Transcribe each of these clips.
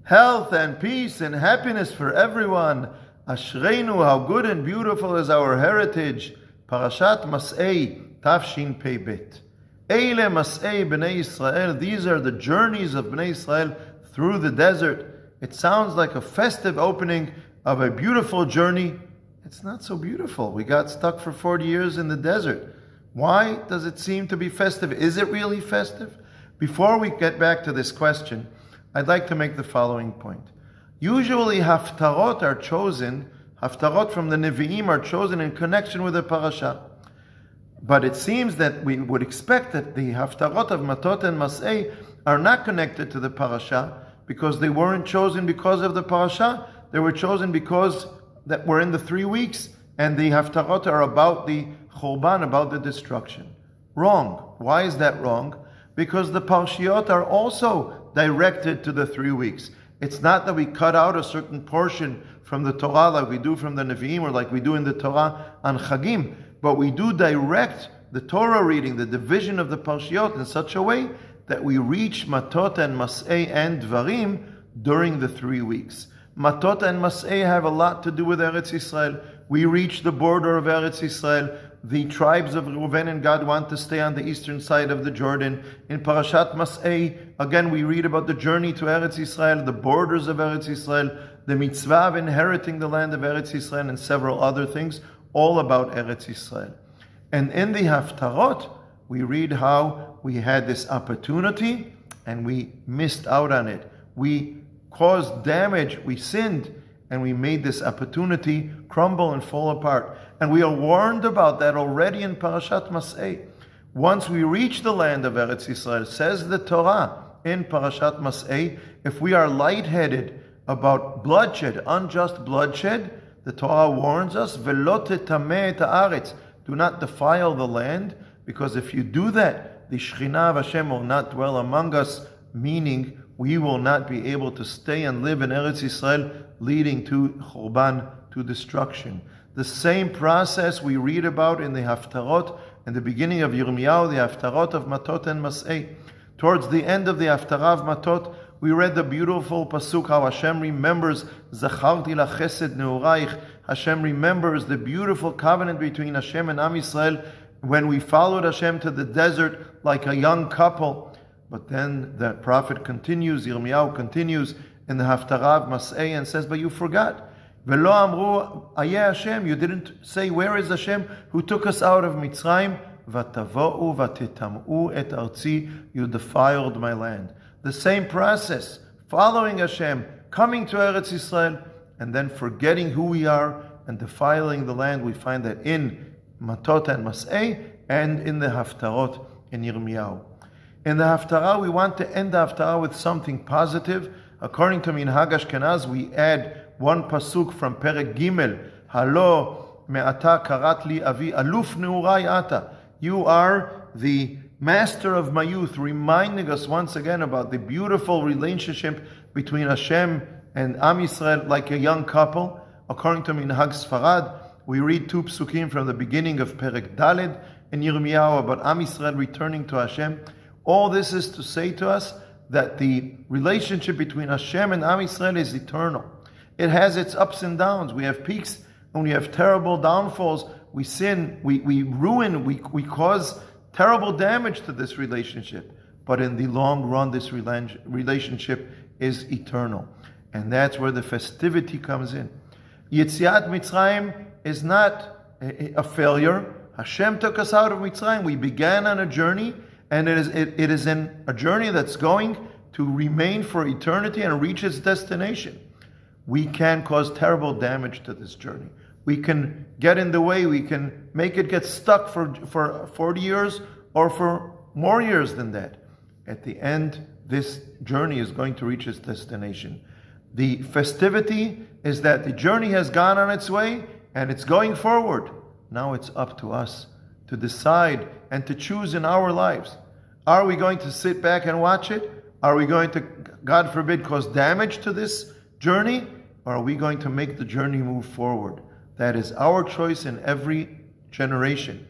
health and peace and happiness for everyone. Ashreinu, how good and beautiful is our heritage. Parashat Mas'ei, Tafshin Pei Bet. Eile Mas'ei Bnei Yisrael. These are the journeys of Bnei Yisrael through the desert. It sounds like a festive opening of a beautiful journey. It's not so beautiful. We got stuck for 40 years in the desert. Why does it seem to be festive? Is it really festive? Before we get back to this question, I'd like to make the following point. Usually haftarot are chosen, haftarot from the Nevi'im are chosen in connection with the parasha. But it seems that we would expect that the haftarot of Matot and Mas'ei are not connected to the parasha because they weren't chosen because of the parasha. They were chosen because that we're in the 3 weeks and the haftarot are about the churban, about the destruction. Wrong. Why is that wrong? Because the parshiot are also directed to the 3 weeks. It's not that we cut out a certain portion from the Torah like we do from the Nevi'im or like we do in the Torah on Chagim, but we do direct the Torah reading, the division of the parshiot in such a way that we reach Matot and Mas'ei and Dvarim during the 3 weeks. Matot and Mas'ei have a lot to do with Eretz Yisrael. We reach the border of Eretz Yisrael. The tribes of Reuven and Gad want to stay on the eastern side of the Jordan. In Parashat Mas'ei, again, we read about the journey to Eretz Yisrael, the borders of Eretz Yisrael, the mitzvah of inheriting the land of Eretz Yisrael, and several other things, all about Eretz Yisrael. And in the Haftarot, we read how we had this opportunity and we missed out on it. We caused damage, we sinned, and we made this opportunity crumble and fall apart. And we are warned about that already in Parashat Mas'ei. Once we reach the land of Eretz Yisrael, says the Torah in Parashat Mas'ei, if we are lightheaded about bloodshed, unjust bloodshed, the Torah warns us, Velo tetameh et haaretz, do not defile the land, because if you do that, the Shekhinah of Hashem will not dwell among us, meaning we will not be able to stay and live in Eretz Yisrael, leading to Churban, to destruction. The same process we read about in the Haftarot, in the beginning of Yirmiyahu, the Haftarot of Matot and Mas'ei. Towards the end of the Haftarah of Matot, we read the beautiful pasuk how Hashem remembers Zacharti la chesed neuraich. Hashem remembers the beautiful covenant between Hashem and Am Yisrael when we followed Hashem to the desert like a young couple. But then the prophet continues, Yirmiyahu continues in the Haftarah of Mas'ei and says, but you forgot. Velo amru ayeh Hashem, you didn't say, where is Hashem who took us out of Mitzrayim? Vatavo'u vatetam'u et artzi, you defiled my land. The same process, following Hashem, coming to Eretz Yisrael, and then forgetting who we are and defiling the land. We find that in Matot and Mas'ei and in the Haftarot in Yirmiyahu. In the Haftarah, we want to end the Haftarah with something positive. According to Minhag Ashkenaz, we add one pasuk from Perek Gimel, Halo me'ata karat li avi aluf neurai ata. You are the master of my youth, reminding us once again about the beautiful relationship between Hashem and Am Yisrael like a young couple. According to Minhag Sfarad, we read 2 psukim from the beginning of Perek Daled in Yirmiyahu about Am Yisrael returning to Hashem. All this is to say to us that the relationship between Hashem and Am Yisrael is eternal. It has its ups and downs. We have peaks and we have terrible downfalls. We sin, we ruin, we cause terrible damage to this relationship. But in the long run, this relationship is eternal. And that's where the festivity comes in. Yetziat Mitzrayim is not a failure. Hashem took us out of Mitzrayim. We began on a journey, and it is in a journey that's going to remain for eternity and reach its destination. We can cause terrible damage to this journey. We can get in the way. We can make it get stuck for 40 years or for more years than that. At the end, this journey is going to reach its destination. The festivity is that the journey has gone on its way and it's going forward. Now it's up to us to decide and to choose in our lives. Are we going to sit back and watch it? Are we going to, God forbid, cause damage to this journey? Or are we going to make the journey move forward? That is our choice in every generation.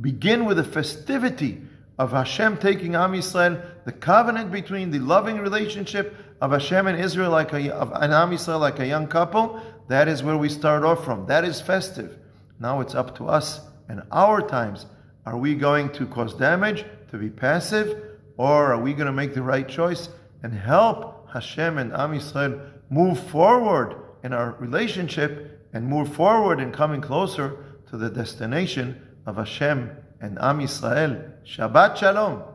Begin with the festivity of Hashem taking Am Yisrael, the covenant between the loving relationship of Hashem and Israel of Am Yisrael like a young couple, that is where we start off from. That is festive. Now it's up to us and our times. Are we going to cause damage, to be passive, or are we going to make the right choice and help Hashem and Am Yisrael move forward in our relationship and move forward in coming closer to the destination of Hashem and Am Yisrael? Shabbat Shalom.